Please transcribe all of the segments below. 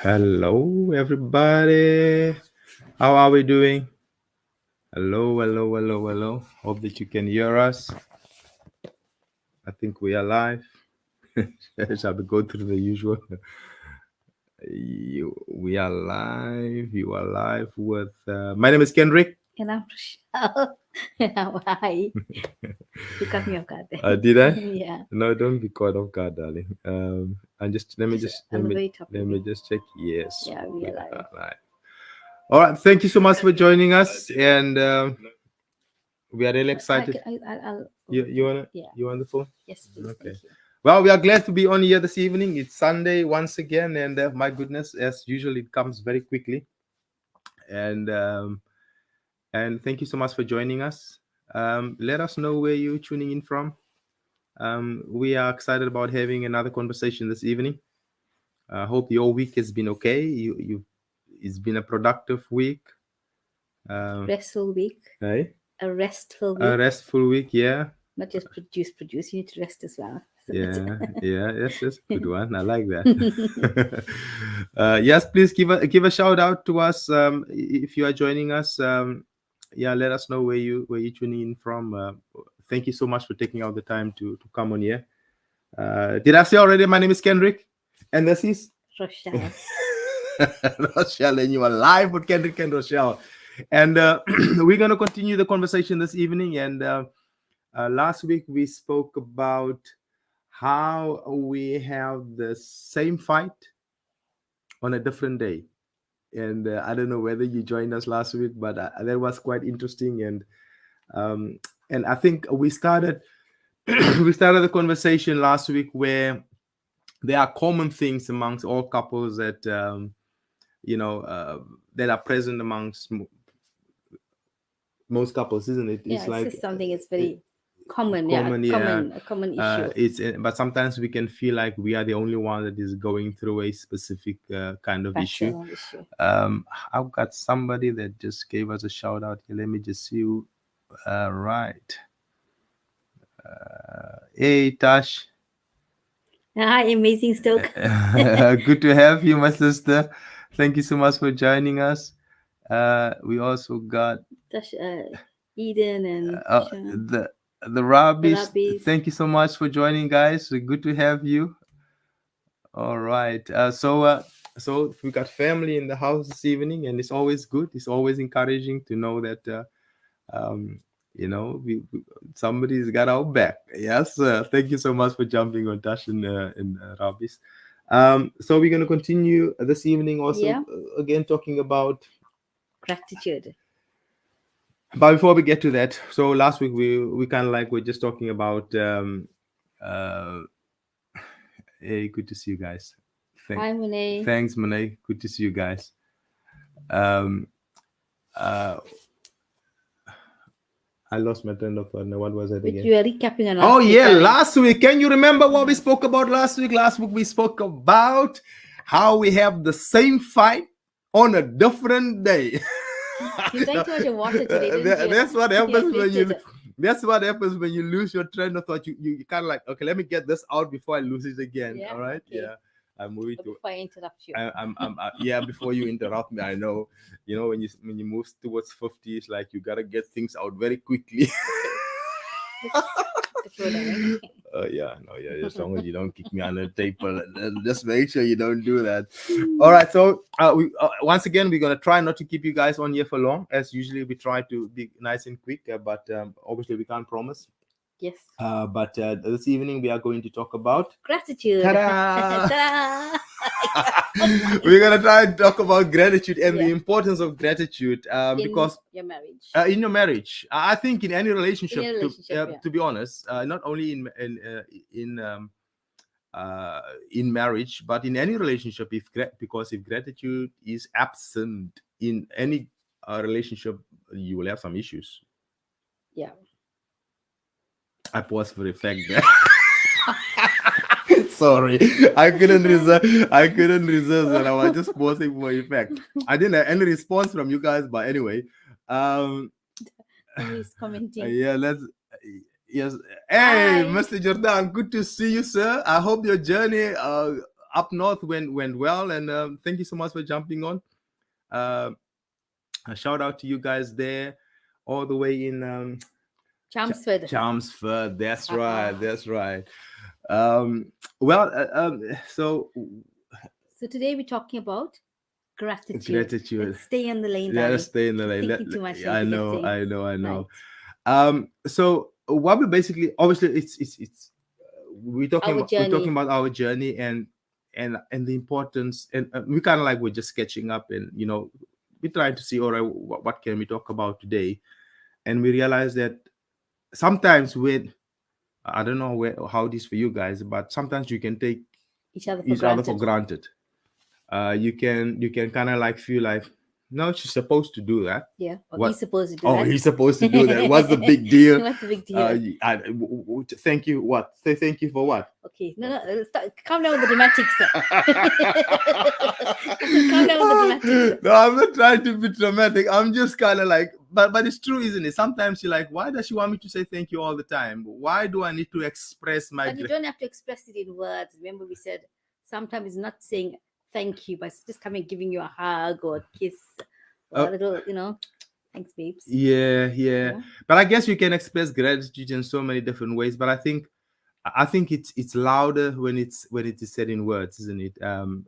Hello, everybody. How are we doing? Hello, hello, hello, hello. Hope that you can hear us. I think we are live. Shall we go through the usual? We are live. You are live with. My name is Kendrick. And I'm Rochelle. Why? You cut me off guard there. Did I? Yeah. No, don't be caught off guard, darling. And just let me Just just on the very top. let me just check. Yes. Yeah, we are live. Live. All right. Thank you so much for joining us, and we are really excited. I'll You yeah. want the phone? Yes, please. Okay. Thank you. Well, we are glad to be on here this evening. It's Sunday once again, and my goodness, as usual, it comes very quickly. And thank you so much for joining us. Let us know where you're tuning in from. We are excited about having another conversation this evening. I hope your week has been okay. It's been a productive week. Restful week. Hey? A restful week. A restful week, yeah. Not just produce. You need to rest as well. Yeah, that's a good one. I like that. Yes, please give a shout out to us if you are joining us. Yeah, let us know where you're tuning in from. Thank you so much for taking out the time to come on here. Did I say already? My name is Kendrick, and this is Rochelle. Rochelle, and you are live with Kendrick and Rochelle, and we're gonna continue the conversation this evening. And last week we spoke about how we have the same fight on a different day. And I don't know whether you joined us last week, but that was quite interesting. And I think we started the conversation last week where there are common things amongst all couples that that are present amongst most couples, isn't it? It's like something it's very common, a common issue. But sometimes we can feel like we are the only one that is going through a specific kind of issue. I've got somebody that just gave us a shout out here. Let me just see you. Right. Hey, Tash. Hi, amazing Stoke. Good to have you, my sister. Thank you so much for joining us. We also got Tash, Eden and the Rabbies. Thank you so much for joining, guys. Good to have you. All right. So we got family in the house this evening, and it's always good. It's always encouraging to know that somebody's got our back. Yes. Thank you so much for jumping on Tash and Rabbies. So we're going to continue this evening also again talking about gratitude. But before we get to that, so last week we kind of like we're just talking about hey, good to see you guys. Hi, Monet. Thanks, Monet. Good to see you guys. I lost my train of thought. What was it again? You are recapping on last week. Last week. Can you remember what we spoke about last week? Last week we spoke about how we have the same fight on a different day. You drank too much water today, that's what happens when you. That's what happens when you lose your train of thought. You kind of like, okay, let me get this out before I lose it again. All right, okay. Yeah. I'm moving to. Before I interrupt you. Yeah. Before you interrupt me, I know. You know when you move towards 50, it's like you gotta get things out very quickly. Yeah. As long as you don't kick me on the table, just make sure you don't do that. All right. So once again, we're gonna try not to keep you guys on here for long. As usually, we try to be nice and quick, but obviously we can't promise. Yes. But this evening we are going to talk about gratitude. Ta-da! Ta-da! We're gonna try and talk about gratitude and the importance of gratitude because your marriage. In your marriage, I think in any relationship, to be honest, not only in marriage, but in any relationship, because if gratitude is absent in any relationship, you will have some issues. Yeah. I paused for effect there. Sorry, I couldn't resist and I was just pausing for effect. I didn't have any response from you guys, but anyway. He's commenting. Yes. Hey, Mr. Jordan, good to see you, sir. I hope your journey up north went well, and thank you so much for jumping on. Uh, a shout out to you guys there, all the way in Chelmsford. Chelmsford. That's right. That's right. Um, well, so So today we're talking about gratitude. gratitude. Let's stay in the lane, Yeah, darling. let's stay in the lane. Thinking too much. I and know, forgetting. I know, I know. Right. So what we basically, obviously, it's we're talking Our about our journey and the importance, and we kind of like we're just sketching up, and we're trying to see, all right, what can we talk about today, and we realize that sometimes when I don't know how it is for you guys, but sometimes you can take Each other for each other granted. for granted. You can kind of like feel like, no, she's supposed to do that. Yeah. Or What? he's supposed to do Oh, that. he's supposed to do that. What's the big deal? What's the big deal? Thank you. What? Say thank you for what? Okay. No. Calm down with the dramatics. Calm down with the dramatics. No, I'm not trying to be dramatic. I'm just kind of like, but it's true, isn't it? Sometimes you're like, why does she want me to say thank you all the time? Why do I need to express my? But you don't have to express it in words. Remember, we said sometimes it's not saying thank you, but it's just coming, giving you a hug or a kiss, or a little, thanks, babes. Yeah. But I guess you can express gratitude in so many different ways. But I think it's louder when it is said in words, isn't it?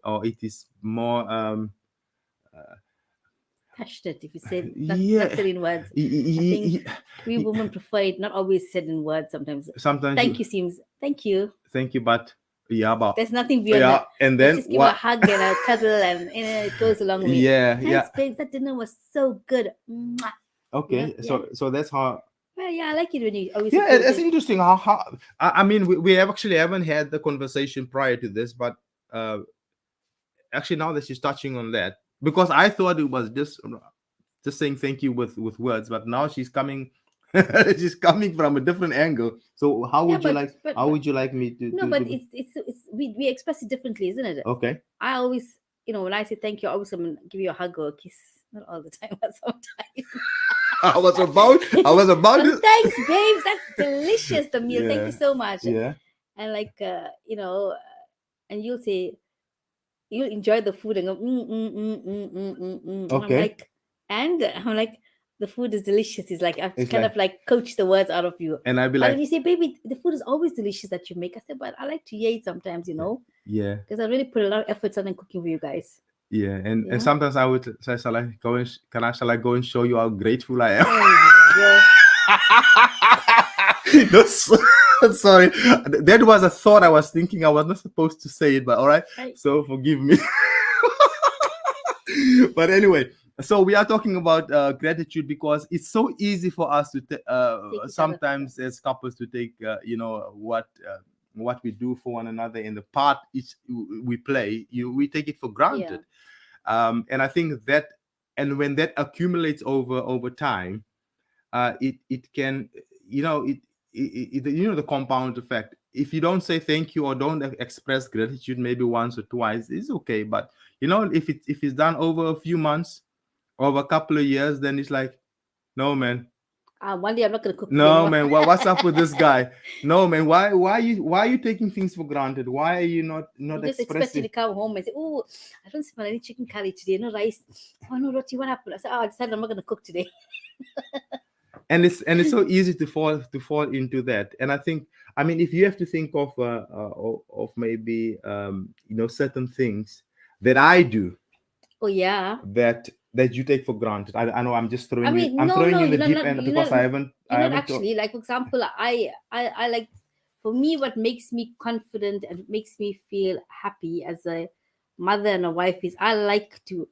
Or it is more passionate if you say not said in words. I think we women prefer it not always said in words. Sometimes thank you seems thank you, but but there's nothing beyond that. And then just give a hug and a cuddle, and it goes a long way. Thanks, babe, that dinner was so good. Mwah. Okay, so that's how. Well, yeah, I like it when you always. Yeah, it's interesting how I mean we haven't had the conversation prior to this, but actually now that she's touching on that, because I thought it was just saying thank you with words, but now she's coming she's coming from a different angle. So how would you like me to? No, but it's we express it differently, isn't it? Okay. I always, when I say thank you, I always give you a hug or a kiss. Not all the time, but sometimes. I was about to. Thanks, babes. That's delicious. The meal. Yeah. Thank you so much. Yeah. And and you'll say, you'll enjoy the food and go, Okay. And I'm like, the food is delicious. It's like I've kind of like coached the words out of you. And I'd be like, and you say, baby, the food is always delicious that you make. I said, but I like to eat sometimes, Yeah. Because I really put a lot of efforts on cooking for you guys. Yeah, and sometimes I would say, shall I go and show you how grateful I am? No, sorry, that was a thought I was thinking. I was not supposed to say it, but all right. So forgive me. But anyway, so we are talking about gratitude because it's so easy for us to sometimes as couples to take what we do for one another and the part we play. We take it for granted. And I think that, and when that accumulates over time, it can, the compound effect. If you don't say thank you or don't express gratitude maybe once or twice, it's okay. But if it's done over a few months, over a couple of years, then it's like, no, man. One day I'm not gonna cook. No, man. What's up with this guy? No, man. Why are you taking things for granted? Why are you not just expressing to come home and say, oh, I don't smell any chicken curry today, no rice. Oh no, roti, what happened? I said, I decided I'm not gonna cook today. And it's so easy to fall into that. And I think, I mean, if you have to think of maybe certain things that I do. Oh yeah. That you take for granted. I know I'm just throwing you in the deep end because I haven't actually, like, for example, I like, for me, what makes me confident and makes me feel happy as a mother and a wife is I like to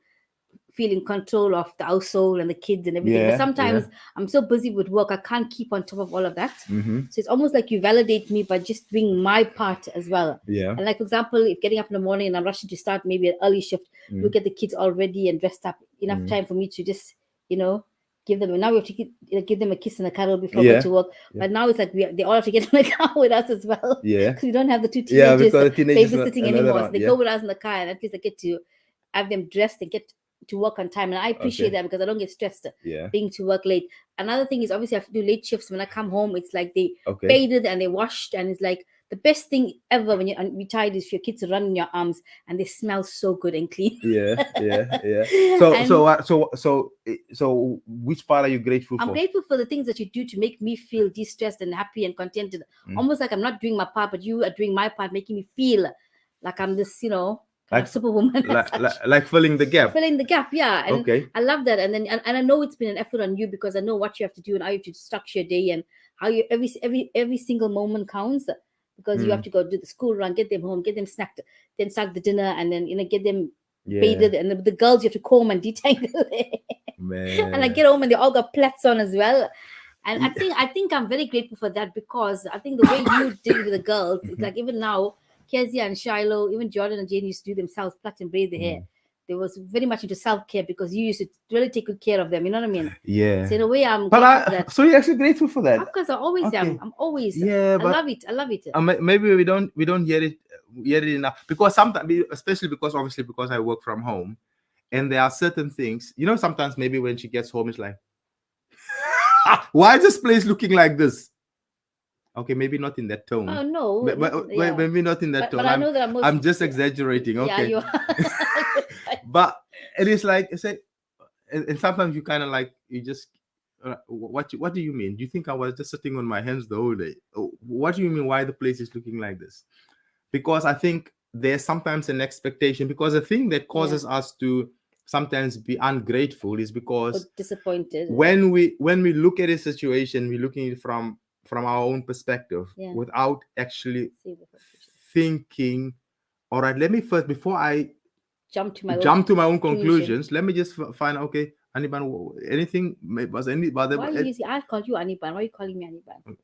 feel in control of the household and the kids and everything. But sometimes I'm so busy with work, I can't keep on top of all of that. Mm-hmm. So it's almost like you validate me by just doing my part as well. Yeah. And like, for example, if getting up in the morning and I'm rushing to start maybe an early shift, you get the kids all ready and dressed up, enough time for me to just, give them. And now we have to give them a kiss and a cuddle before we go to work. Yeah. But now it's like they all have to get in the car with us as well. Yeah. Because we don't have the two teenagers babysitting anymore. So they yeah. go with us in the car, and at least I get to have them dressed and get to work on time. And I appreciate that because I don't get stressed being to work late. Another thing is, obviously I have to do late shifts. When I come home, it's like they bathed and they washed, and it's like the best thing ever when you're tired is for your kids to run in your arms and they smell so good and clean. Yeah, yeah, yeah. So, And so, which part are you grateful I'm for? grateful for the things that you do to make me feel de-stressed and happy and contented. Mm. Almost like I'm not doing my part, but you are doing my part, making me feel like I'm this, kind Like, of superwoman. like filling the gap. Filling the gap, yeah. And Okay. I love that. And then and I know it's been an effort on you because I know what you have to do and how you have to structure your day and how you every single moment counts because you have to go do the school run, get them home, get them snacked, then start the dinner, and then get them bathed, and the girls you have to comb and detangle. Man. And I get home and they all got plaits on as well. And I think I'm very grateful for that because I think the way you deal with the girls, it's like even now, Kezia and Shiloh, even Jordan and Jane used to do themselves, plait and braid their hair. They was very much into self-care because you used to really take good care of them. You know what I mean? Yeah. So in a way, I'm But grateful for that. so you're actually grateful for that? Of course, I always am. I'm always. Yeah, I but love it. I love it. maybe we don't hear it enough because sometimes, especially because obviously because I work from home, and there are certain things, sometimes maybe when she gets home, it's like, why is this place looking like this? Okay, maybe not in that tone. Oh no, but maybe not in that tone. But I know that I'm just exaggerating. Okay. Yeah, you are. But it is like it's like, and sometimes you kind of like you just. What do you mean? Do you think I was just sitting on my hands the whole day? What do you mean? Why the place is looking like this? Because I think there's sometimes an expectation. Because the thing that causes us to sometimes be ungrateful is because disappointed. When we look at a situation, we're looking at it from our own perspective without actually thinking. All right, let me first, before I jump to my own conclusions, let me just find out. Okay, Aniban, anything was anybody? Why you I call you Aniban? Why are you calling me Aniban?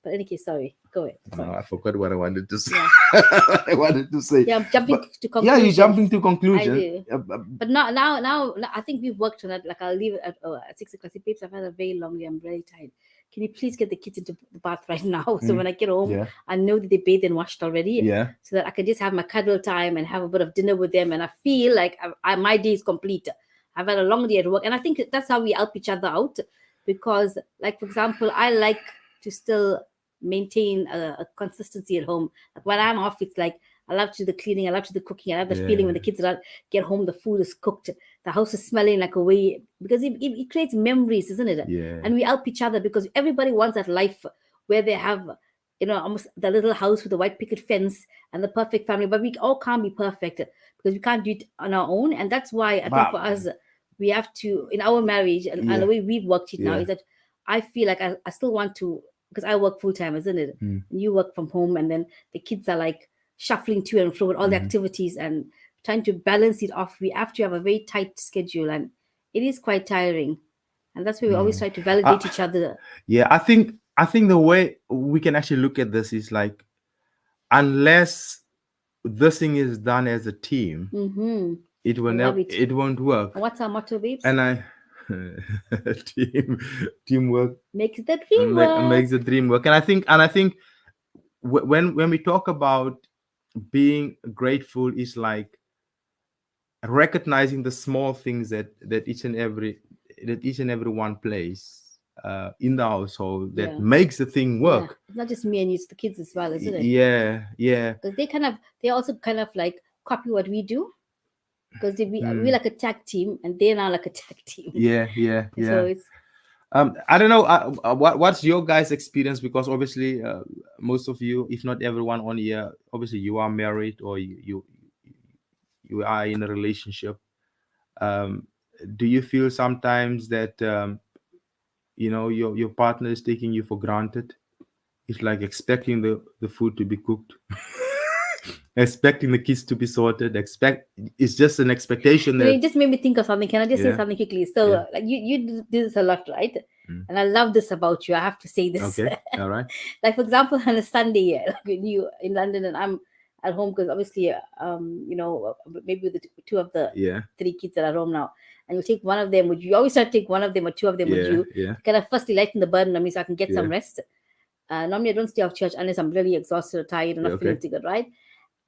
But any case, sorry. Go ahead. No, I forgot what I wanted to say. I wanted to say. Yeah, I'm jumping to conclusions. Yeah, you're jumping to conclusions. But now, I think we've worked on it. Like I'll leave it at 6 o'clock. Babes, I've had a very long day. I'm very tired. Can you please get the kids into the bath right now? So when I get home, I know that they bathed and washed already. Yeah. So that I can just have my cuddle time and have a bit of dinner with them. And I feel like my day is complete. I've had a long day at work. And I think that's how we help each other out. Because, like, for example, I like to still maintain a consistency at home. Like when I'm off, it's like I love to do the cleaning, I love to do the cooking, I love the feeling when the kids get home, the food is cooked, the house is smelling like a way, because it creates memories, isn't it? Yeah. And we help each other because everybody wants that life where they have, almost the little house with the white picket fence and the perfect family, but we all can't be perfect because we can't do it on our own. And that's why I think for us, we have to, in our marriage and the way we've worked it now, is that I feel like I still want to, because I work full time, isn't it? And you work from home, and then the kids are like shuffling to and fro with all the activities and trying to balance it off. We have to have a very tight schedule, and it is quite tiring. And that's why we always try to validate each other. Yeah, I think the way we can actually look at this is like, unless this thing is done as a team, it will never. It won't work. And what's our motto, babes? And teamwork makes the dream work. Makes the dream work. And I think when we talk about being grateful, is like recognizing the small things that each and every one plays in the household that makes the thing work. Yeah. It's not just me and you, it's the kids as well, isn't it? Yeah. Because they also kind of like copy what we do. Because we're like a tag team, and they're now like a tag team. Yeah. So it's. I don't know. What's your guys' experience? Because obviously, most of you, if not everyone on here, obviously you are married or you are in a relationship. Do you feel sometimes that your partner is taking you for granted? It's like expecting the food to be cooked. Expecting the kids to be sorted. It's just an expectation that it just made me think of something. Can I just say something quickly? So like you do this a lot, right? And I love this about you. I have to say this. Okay. All right. Like for example, on a Sunday, like when you in London and I'm at home, because obviously maybe with the two of the 3 kids that are home now, and you take one of them. You always try to take one of them or 2 of them with you. Yeah. Kind of firstly lighten the burden on me so I can get some rest. Normally I don't stay off church unless I'm really exhausted or tired and not feeling too good, right?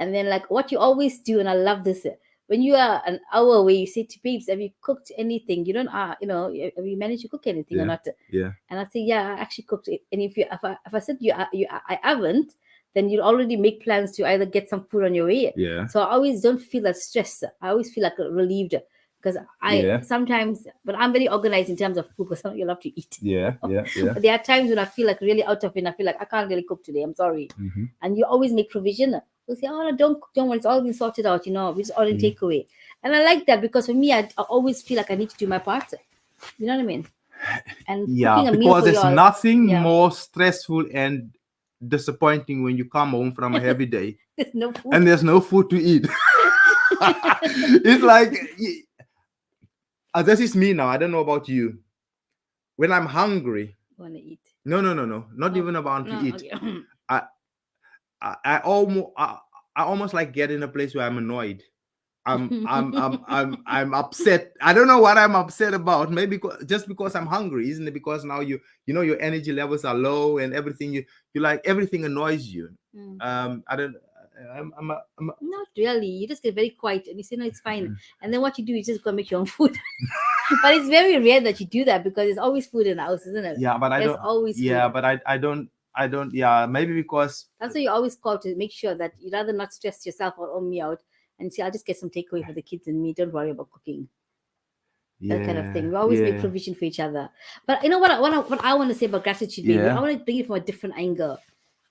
And then like what you always do, and I love this, when you are an hour away, you say to babes, have you cooked anything? You don't, have you managed to cook anything or not? Yeah. And I say, yeah, I actually cooked it. And if I said I haven't, then you already make plans to either get some food on your way. Yeah. So I always don't feel that stress. I always feel like relieved because Yeah. sometimes, but I'm very organized in terms of food because you love to eat. Yeah. Yeah. But there are times when I feel like really out of it. I feel like I can't really cook today. I'm sorry. Mm-hmm. And you always make provision. You say, oh, no, don't worry. It's all been sorted out. We just order takeaway. And I like that because for me, I always feel like I need to do my part. You know what I mean? And cooking a meal because for there's y'all. nothing Yeah. more stressful and disappointing when you come home from a heavy day There's no food. and there's no food to eat. It's like, this is me now. I don't know about you. When I'm hungry, Want to eat? no, not even about to eat. Okay. I almost like get in a place where I'm annoyed. I'm upset. I don't know what I'm upset about. Maybe just because I'm hungry, isn't it? Because now you know your energy levels are low and everything you like everything annoys you. I don't. I'm Not really. You just get very quiet and you say no, it's fine. And then what you do is just go make your own food. But it's very rare that you do that because there's always food in the house, isn't it? Yeah, but I There's don't. always Yeah, food. but I don't. Yeah, maybe because That's why you always call to make sure that you rather not stress yourself or own me out and say, I'll just get some takeaway for the kids and me. Don't worry about cooking. That kind of thing. We always make provision for each other. But you know what I want to say about gratitude, baby? I want to bring it from a different angle.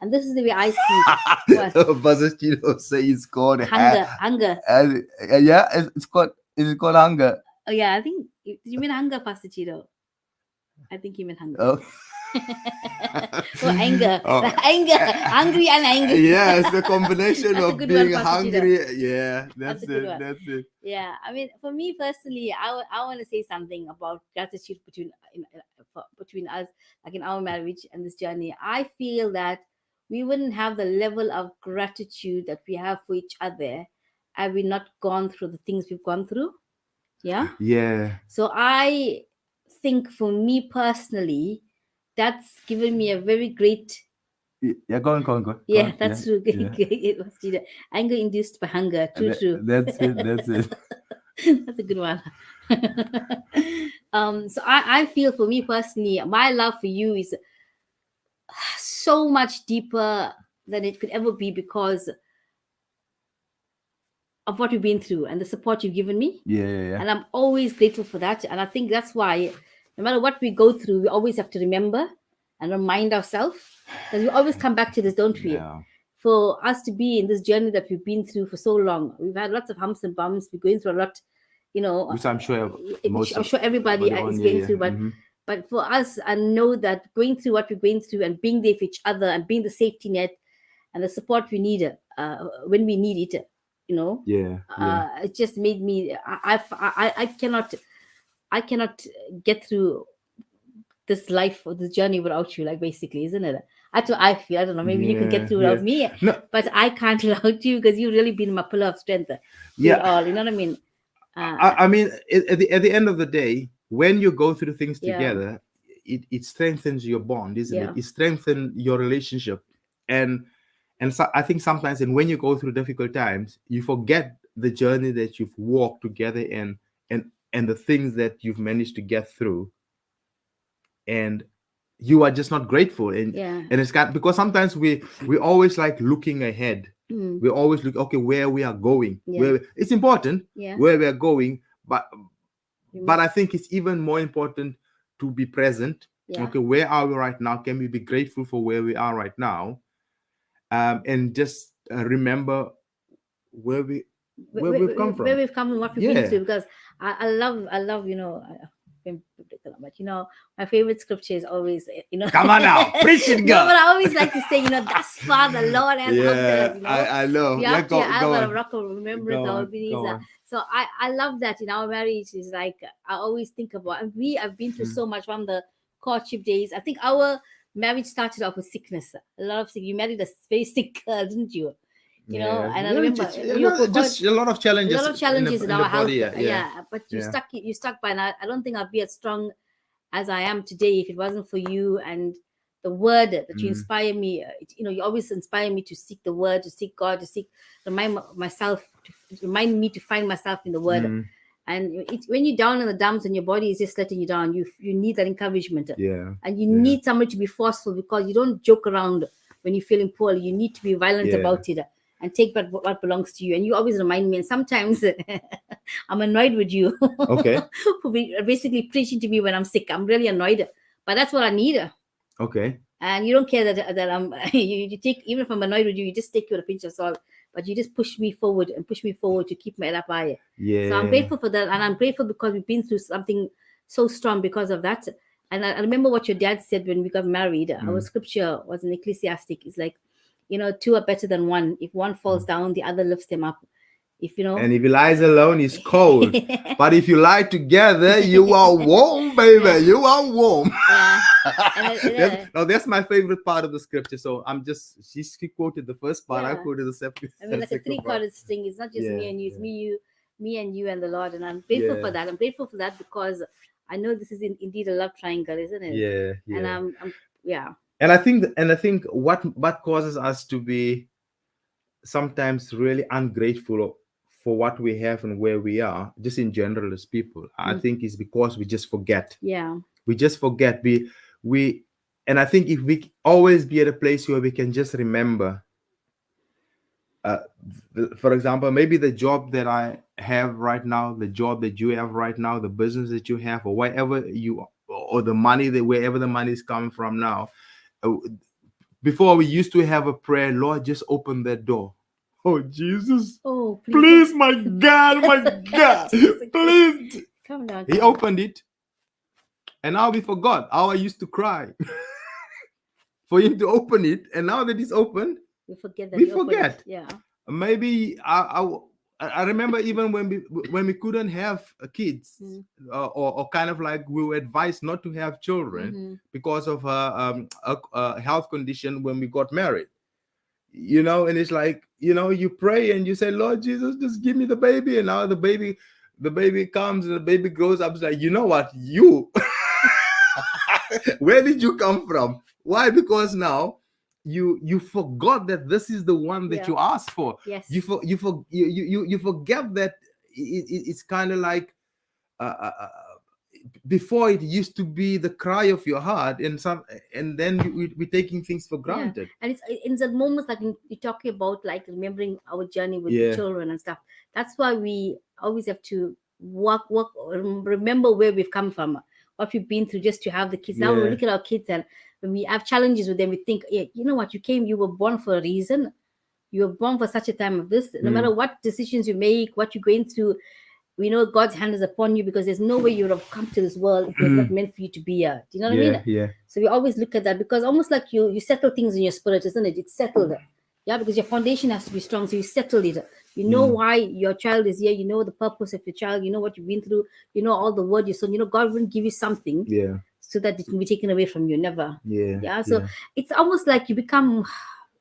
And this is the way I see it. Buzzard say it's called hunger. Yeah, it's called. Is it called hunger? Oh yeah, I think you mean hunger, Pastor Cheeto. I think you meant hunger. Oh. Anger. Anger. Hungry and angry. Yeah, it's the combination of being hungry. Yeah, that's it. Yeah, I mean, for me personally, I want to say something about gratitude between us, like in our marriage and this journey. I feel that we wouldn't have the level of gratitude that we have for each other had we not gone through the things we've gone through. Yeah. Yeah. So I think for me personally, that's given me a very great. Yeah, go on. Yeah, that's true. Yeah. Anger induced by hunger. True. That's it. That's a good one. So I feel for me personally, my love for you is so much deeper than it could ever be because of what we've been through and the support you've given me. Yeah. And I'm always grateful for that. And I think that's why no matter what we go through, we always have to remember and remind ourselves. Because we always come back to this, don't we? Yeah. For us to be in this journey that we've been through for so long. We've had lots of humps and bumps. We're going through a lot, Which I'm sure everybody is going through. But for us, I know that going through what we're going through and being there for each other and being the safety net and the support we need when we need it, it just made me. I cannot get through this life or this journey without you, like basically, isn't it? That's what I feel. I don't know. Maybe you can get through without me, but I can't without you because you've really been my pillar of strength. All, you know what I mean? I mean, at the end of the day, when you go through things together, it strengthens your bond, isn't it? It strengthens your relationship, and so I think sometimes, and when you go through difficult times, you forget the journey that you've walked together and the things that you've managed to get through, and you are just not grateful. And it's because sometimes we always like looking ahead. We always look, okay, where we are going. Where it's important where we are going, but I think it's even more important to be present. Okay, where are we right now? Can we be grateful for where we are right now? And just remember where we've come from, where we've come and what we've been through. Because I love, but my favorite scripture is always, come on now, preach it, girl. No, but I always like to say, thus far the Lord has helped us. I know. Go on. Rock of remembrance. So I love that in our marriage is like I always think about, and we have been through so much from the courtship days. I think our marriage started off with sickness. A lot of sick. You married a very sick girl, didn't you? And I remember just a lot of challenges. In our health. But you stuck by. And I don't think I'd be as strong as I am today if it wasn't for you and the word that you inspire me. You always inspire me to seek the word, to seek God, to remind me to find myself in the word. And when you're down in the dumps and your body is just letting you down, you need that encouragement. And you need somebody to be forceful because you don't joke around when you're feeling poor, you need to be violent about it and take what belongs to you. And you always remind me, and sometimes I'm annoyed with you Okay. for basically preaching to me when I'm sick. I'm really annoyed, but that's what I need. Okay. And you don't care that I'm you take, even if I'm annoyed with you, you just take you with a pinch of salt, but you just push me forward to keep my head up higher. Yeah. So I'm grateful for that, and I'm grateful because we've been through something so strong because of that. And I remember what your dad said when we got married. Our scripture was in Ecclesiastic. It's like, two are better than one. If one falls down, the other lifts them up. And if he lies alone, he's cold. But if you lie together, you are warm, baby. Yeah. You are warm. Yeah. That's my favorite part of the scripture. So she quoted the first part. I quoted the second. I mean, like a three-quarters thing. It's not just me and you. It's me and you and the Lord. And I'm grateful for that. I'm grateful for that because I know this is indeed a love triangle, isn't it? Yeah. And I'm And I think what causes us to be sometimes really ungrateful for what we have and where we are, just in general as people, I think is because we just forget. Yeah. We just forget. And I think if we always be at a place where we can just remember, for example, maybe the job that I have right now, the job that you have right now, the business that you have, or wherever or the money wherever the money is coming from now. Before we used to have a prayer, Lord, just open that door. Oh, Jesus. Oh, please, my God, please. Calm down. He opened it. And now we forgot how I used to cry for him to open it. And now that it's opened, we forget that. We forget. Yeah. Maybe I remember even when we couldn't have kids, or kind of like we were advised not to have children because of a health condition when we got married. And it's like, you pray and you say, Lord Jesus, just give me the baby. And now the baby comes and the baby grows up. It's like, you know what? Where did you come from? Why? Because now you forgot that this is the one that you asked for. Yes. You forget that it's kind of like before it used to be the cry of your heart, and then we're taking things for granted. And it's in the moments like you're talking about, like remembering our journey with the children and stuff. That's why we always have to work, remember where we've come from, what we've been through, just to have the kids. Now we look at our kids, and when we have challenges with them, we think, you know what, you were born for a reason. You were born for such a time of this. No matter what decisions you make, what you're going through, we know God's hand is upon you, because there's no way you would have come to this world if it was not meant for you to be here. Do you know what I mean? Yeah. So we always look at that, because almost like you settle things in your spirit, isn't it? It's settled. Yeah, because your foundation has to be strong. So you settle it. You know why your child is here. You know the purpose of your child. You know what you've been through. You know all the word you saw. God wouldn't give you something so that it can be taken away from you. Never. Yeah. So it's almost like you become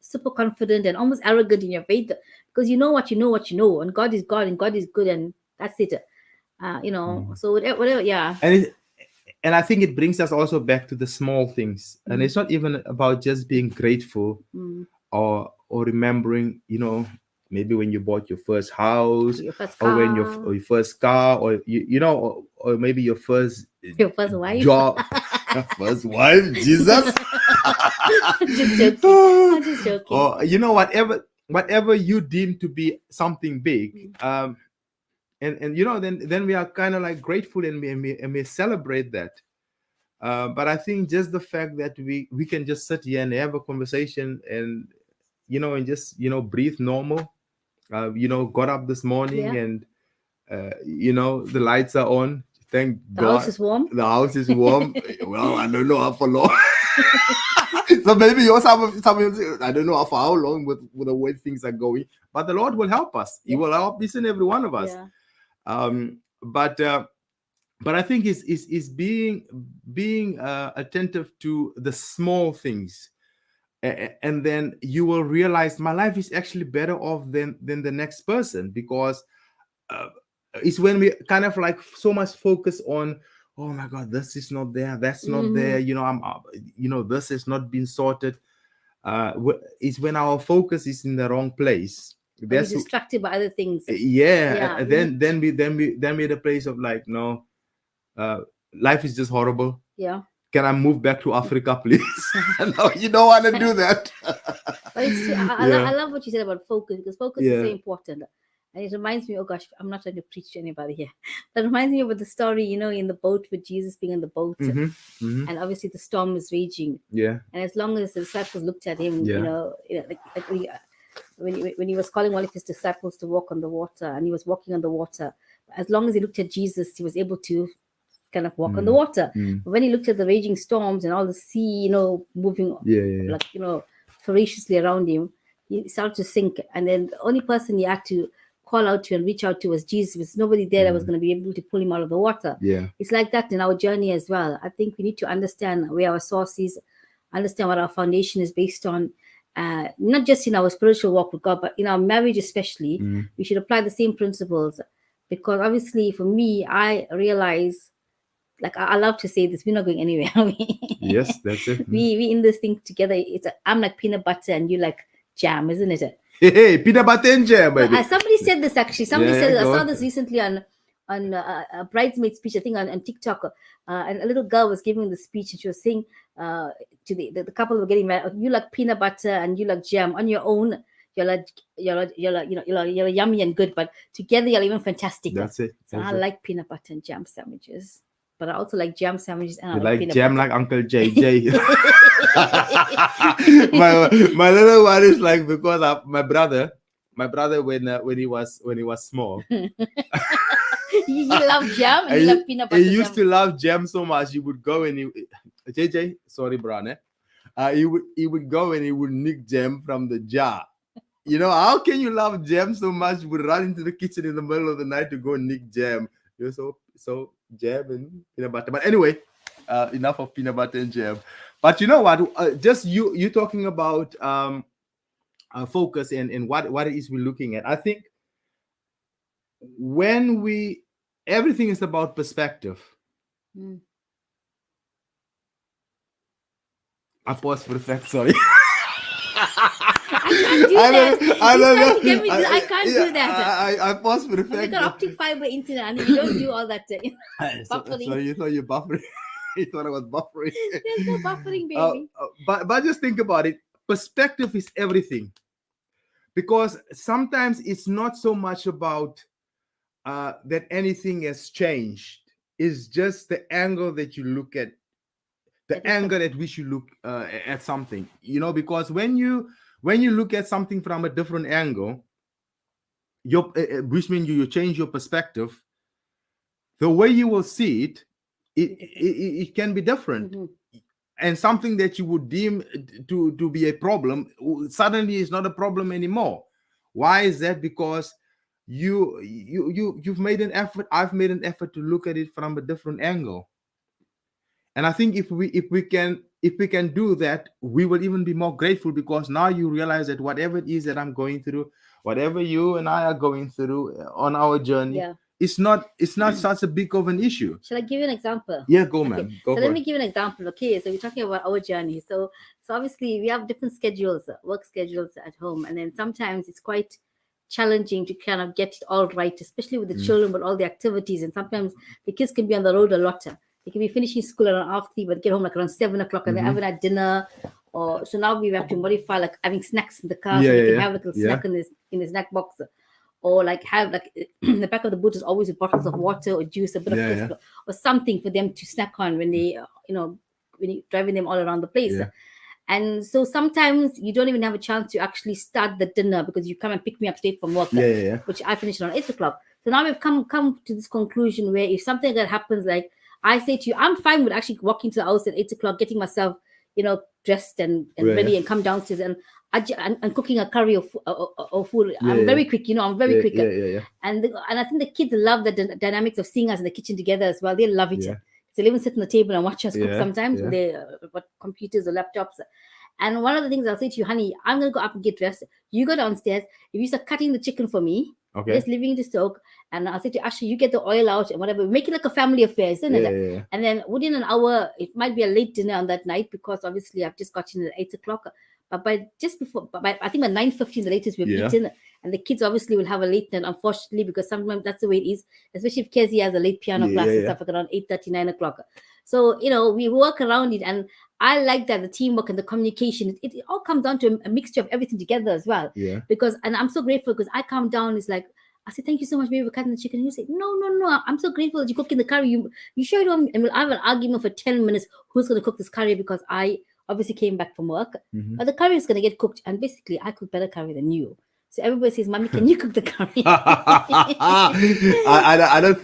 super confident and almost arrogant in your faith, because you know what you know, and God is God, and God is good, and that's it. So whatever. Yeah. And I think it brings us also back to the small things, and it's not even about just being grateful or remembering, maybe when you bought your first house, or when your first car, or or maybe your first wife, job. First wife, Jesus. Just joking. I'm just joking. Or whatever you deem to be something big, and then we are kind of like grateful, and we celebrate that. But I think just the fact that we can just sit here and have a conversation, and and just breathe normal. Got up this morning, and the lights are on. Thank God. The house is warm. The house is warm. Well, I don't know how for long. So maybe some I don't know for how long with the way things are going, but the Lord will help us. He will help each and every one of us. But I think is being attentive to the small things, and then you will realize my life is actually better off than the next person, because it's when we kind of like so much focus on, oh my God, this is not there, that's not there, this has not been sorted. It's when our focus is in the wrong place. We're distracted by other things. Then we're the place of like, no, life is just horrible. Yeah. Can I move back to Africa, please? No, you don't want to do that. it's true. Yeah. I love what you said about focus, because focus is so important. And it reminds me, oh gosh, I'm not trying to preach to anybody here. But it reminds me about the story, in the boat with Jesus being in the boat. And obviously the storm is raging. Yeah. And as long as the disciples looked at him, Yeah. like when he was calling one of his disciples to walk on the water, and he was walking on the water, as long as he looked at Jesus, he was able to kind of walk on the water. But when he looked at the raging storms and all the sea, moving like, ferociously around him, he started to sink. And then the only person he had to call out to and reach out to was Jesus. There was nobody there that was going to be able to pull him out of the water. Yeah. It's like that in our journey as well. I think we need to understand where our source is, understand what our foundation is based on. Not just in our spiritual walk with God, but in our marriage especially. We should apply the same principles, because obviously for me, I realize, like, I love to say this, we're not going anywhere. Yes, that's it. We in this thing together. I'm like peanut butter and you like jam, isn't it? Hey, peanut butter and jam, baby. Somebody said this actually. Somebody said I go saw on. this recently on a bridesmaid speech, I think on TikTok, and a little girl was giving the speech, and she was saying to the couple who were getting married, you like peanut butter and you like jam on your own. You're yummy and good, but together you're even fantastic. That's it. So I like peanut butter and jam sandwiches, but I also like jam sandwiches and I You like like peanut jam butter. like Uncle JJ. my little one is like, because my brother when he was small, you love jam and you love peanut butter. He used to love jam so much. He would go and JJ, sorry, Brane. He would go and he would nick jam from the jar. How can you love jam so much? You would run into the kitchen in the middle of the night to go and nick jam. You're so jam and peanut butter. But anyway, enough of peanut butter and jam. But you know what? Just you talking about focus and what it is we're looking at. I think when everything is about perspective. I paused for the fact, sorry. I can't do that. I paused for the fact. We got optic fiber internet and we don't do all that buffering. So you thought you're buffering. You thought I was buffering. There's no buffering, baby. But just think about it. Perspective is everything. Because sometimes it's not so much about that anything has changed. It's just the angle that you look at. The angle at which you look at something, because when you look at something from a different angle, which means you change your perspective, the way you will see it, it can be different. And something that you would deem to be a problem suddenly is not a problem anymore. Why is that? Because you've made an effort. I've made an effort to look at it from a different angle. And I think if we can do that, we will even be more grateful, because now you realize that whatever it is that I'm going through, whatever you and I are going through on our journey, it's not such a big of an issue. Shall I give you an example? Yeah, go, man. Okay. Go. So let me give you an example. Okay, so we're talking about our journey. So obviously we have different schedules, work schedules at home, and then sometimes it's quite challenging to kind of get it all right, especially with the children, with all the activities, and sometimes the kids can be on the road a lot. They can be finishing school around 3:30, but get home like around 7 o'clock, and they haven't had dinner. So now we have to modify, like having snacks in the car, so they can have a little snack in the snack box, or like have like in the back of the boot is always with bottles of water or juice, a bit of or something for them to snack on when they, when you're driving them all around the place. And so sometimes you don't even have a chance to actually start the dinner because you come and pick me up straight from work, which I finish around 8 o'clock. So now we've come to this conclusion where if something that happens, like I say to you, I'm fine with actually walking to the house at 8 o'clock, getting myself, dressed and ready and come downstairs and cooking a curry or food. I'm very quick, I'm very quick. And I think the kids love the dynamics of seeing us in the kitchen together as well. They love it. They'll even sit on the table and watch us cook sometimes with their computers or laptops. And one of the things I'll say to you, honey, I'm going to go up and get dressed. You go downstairs. If you start cutting the chicken for me, just leaving it to soak. And I'll say to Ashley, you get the oil out and whatever. Make it like a family affair, isn't it? And then within an hour, it might be a late dinner on that night because obviously I've just got in at 8 o'clock. But by I think by 9:15, the latest we've eaten. And the kids obviously will have a late night, unfortunately, because sometimes that's the way it is, especially if Kezi has a late piano class and stuff like around 8:30, 9 o'clock. So we work around it, and I like that the teamwork and the communication. It all comes down to a mixture of everything together as well. Yeah. Because, and I'm so grateful because I come down. It's like I say, thank you so much, baby, for cutting the chicken. And you say, no, no, no. I'm so grateful that you cooking the curry. You sure don't. And we'll have an argument for 10 minutes. Who's going to cook this curry? Because I obviously came back from work, Mhm. but the curry is going to get cooked. And basically, I cook better curry than you. So everybody says, "Mommy, can you cook the curry?" I don't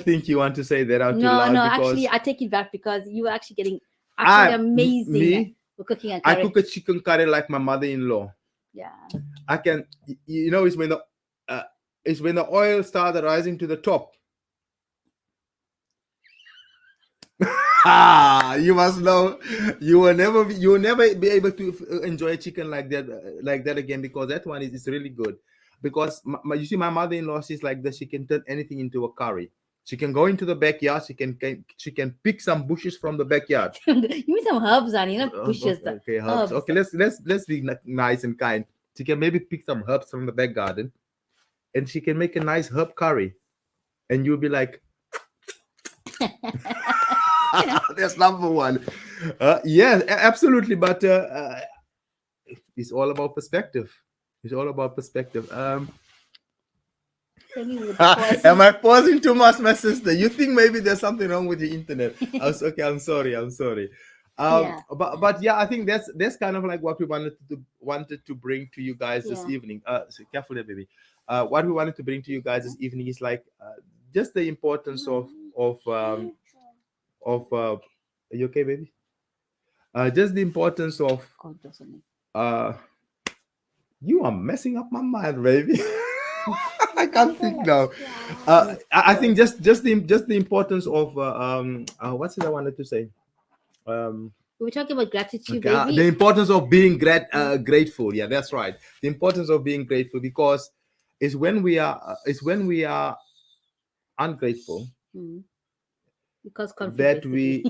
think you want to say that out too No, loud no. because Actually, I take it back because you were actually getting actually amazing me, for cooking a I curry. cook a chicken curry like my mother-in-law. Yeah. I can, it's uh, when the oil started rising to the top. You must know, you will never be able to enjoy chicken like that again, because that one is really good. Because you see, my mother-in-law, she's like this. She can turn anything into a curry. She can go into the backyard. She can pick some bushes from the backyard. You need some herbs, and bushes. Okay, herbs. Okay, let's be nice and kind. She can maybe pick some herbs from the back garden, and she can make a nice herb curry, and you'll be like, that's number one. Yeah, absolutely. But it's all about perspective. It's all about perspective. Am I pausing too much, my sister? You think maybe there's something wrong with the internet? Okay. I'm sorry. Yeah. But yeah, I think that's kind of like what we wanted to bring to you guys this Yeah. evening. So careful there, baby. What we wanted to bring to you guys this evening is like just the importance of are you okay, baby? Just the importance of uh you are messing up my mind, baby. I can't think now. I think just the importance of what's it I wanted to say? We're talking about gratitude, Okay, baby. the importance of being grateful. Yeah, that's right. The importance of being grateful, because it's when we are ungrateful Mm. Because conflict, that we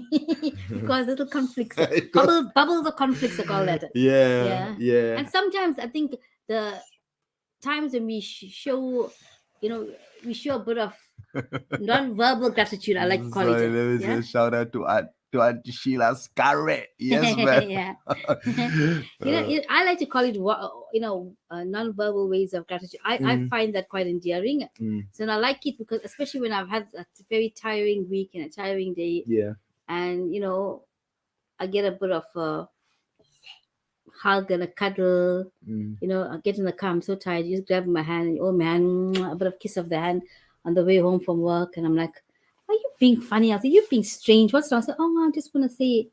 because little conflicts, It goes- bubbles of conflicts, I call that. yeah, yeah. And sometimes I think the times when we show, we show a bit of non-verbal gratitude, I like to call Sorry, it. let me say a shout out to Auntie Sheila Scarre. Yes, man. Yeah. I like to call it non-verbal ways of gratitude. I find that quite endearing. So I like it because, especially when I've had a very tiring week and a tiring day, Yeah. and I get a bit of a hug and a cuddle. I get in the car, I'm so tired, you just grab my hand and, oh man, a bit of kiss of the hand on the way home from work, and I'm like, are you being funny? I say, you're being strange. What's wrong? I say, oh, I just want to say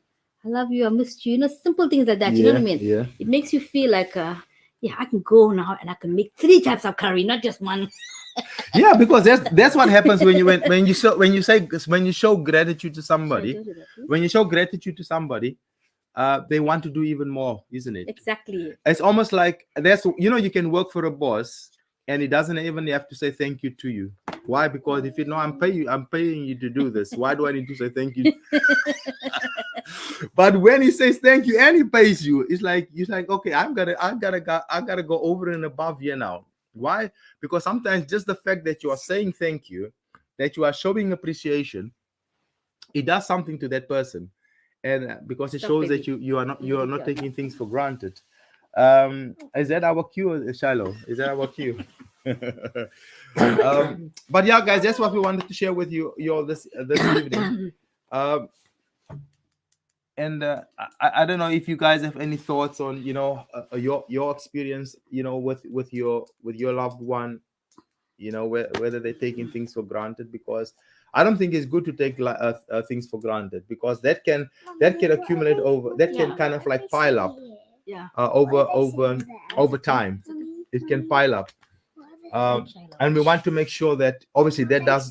I love you, I missed you. Simple things like that. You know what I mean? Yeah. It makes you feel like, yeah, I can go now and I can make 3 types of curry, not just one. Yeah, because that's what happens when you show gratitude to somebody. When you show gratitude to somebody, they want to do even more, isn't it? Exactly. It's almost like you can work for a boss and he doesn't even have to say thank you to you. Why? Because if you know I'm paying you to do this, why do I need to say thank you? But when he says thank you and he pays you, it's like okay, I gotta go over and above here now. Why? Because sometimes just the fact that you are saying thank you, that you are showing appreciation, it does something to that person, and because it shows that you are not taking things for granted. Is that our cue, Shiloh? Is that our cue? But yeah, guys, that's what we wanted to share with you all this evening. And I don't know if you guys have any thoughts on your experience with your loved one, whether they're taking things for granted, because I don't think it's good to take things for granted, because that can accumulate can kind of like pile up over time. It can pile up, and we want to make sure that obviously that does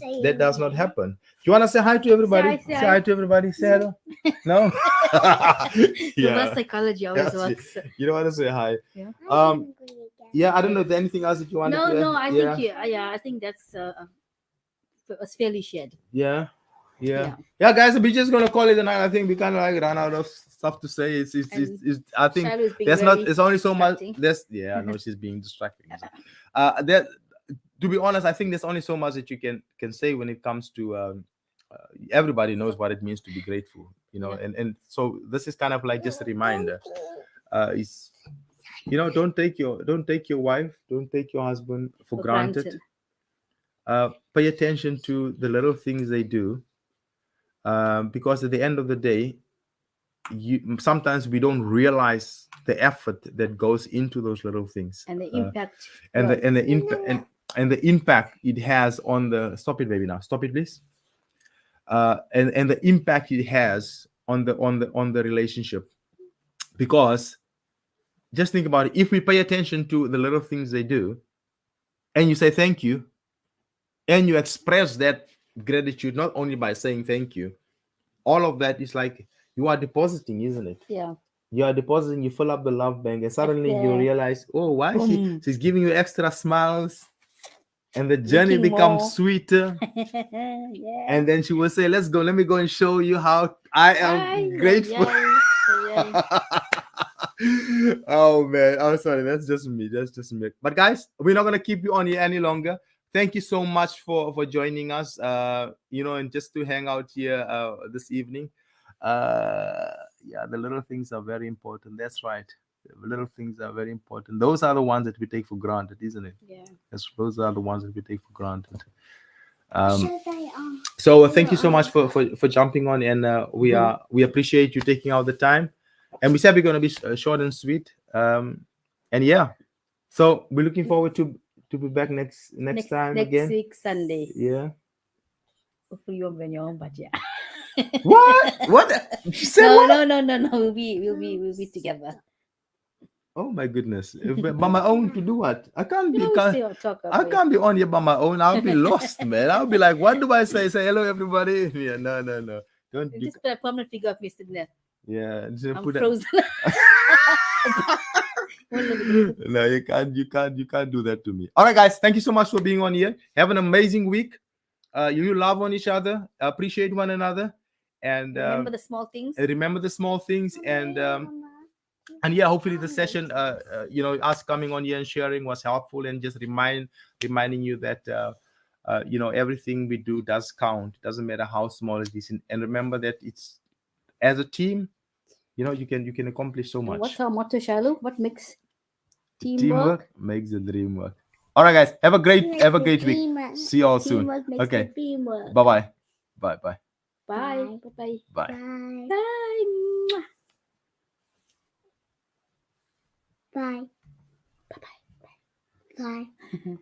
not happen. Do you want to say hi to everybody? Say hi to everybody. Say hello. No. Reverse psychology always works. You don't want to say hi. Yeah, I don't know. Is there anything else that you want to say? No, I think I think that's was fairly shared. Yeah, guys, we're just gonna call it a night. I think we kind of like ran out of stuff to say. It's I think there's not. It's only so much. I know she's being distracting. That, to be honest, I think there's only so much that you can say when it comes to everybody knows what it means to be grateful, Yeah. and so this is kind of like just a reminder. Is don't take your wife, don't take your husband for For granted. granted. Pay attention to the little things they do, because at the end of the day, sometimes we don't realize the effort that goes into those little things, And the impact. and Well, the impact and the impact it has on the stop it baby now stop it please and the impact it has on the relationship, because just think about it. If we pay attention to the little things they do, and you say thank you, and you express that gratitude not only by saying thank you, all of that is like you are depositing, isn't it? yeah. You are depositing, you fill up the love bank, and suddenly you Yeah. realize, oh, why Boom. she's giving you extra smiles, and the journey Making becomes more. sweeter. Yeah. And then she will say, let's go, let me go and show you how I Ay, am grateful. ay, Oh man, I'm sorry, that's just me. But guys, we're not gonna keep you on here any longer. Thank you so much for joining us, and just to hang out here this evening. Yeah, the little things are very important. That's right, the little things are very important. Those are the ones that we take for granted, isn't it? yeah. Those are the ones that we take for granted. So thank you so much for jumping on, and we appreciate you taking out the time. And we said we're going to be short and sweet. And yeah, so we're looking forward to be back next time Next again. week Sunday. Yeah. Hopefully you're when you're home, but yeah. What you said? No, What? no. We'll be together. Oh my goodness! By my own to do what? I can't be. No, we still talk I about it. can't be on here by my own. I'll be lost, man. I'll be like, what do I say? Say hello, everybody. Yeah, no. Don't you? Just put a permanent figure of me sitting there. Yeah, just I'm put that. frozen. No, you can't do that to me. All right, guys, thank you so much for being on here. Have an amazing week. You love on each other, appreciate one another, and Remember the small things. remember the small things. And yeah, hopefully the session, us coming on here and sharing was helpful, and just reminding you that everything we do does count. Doesn't matter how small it is, and remember that it's as a team. You can accomplish so And much. what's our motto, Shiloh? What makes teamwork? Teamwork makes the dream work. All right, guys. Have a great week. See you all soon. Okay. Bye. Bye. Bye. Bye. Bye. Bye. Bye. Bye. Bye. Bye.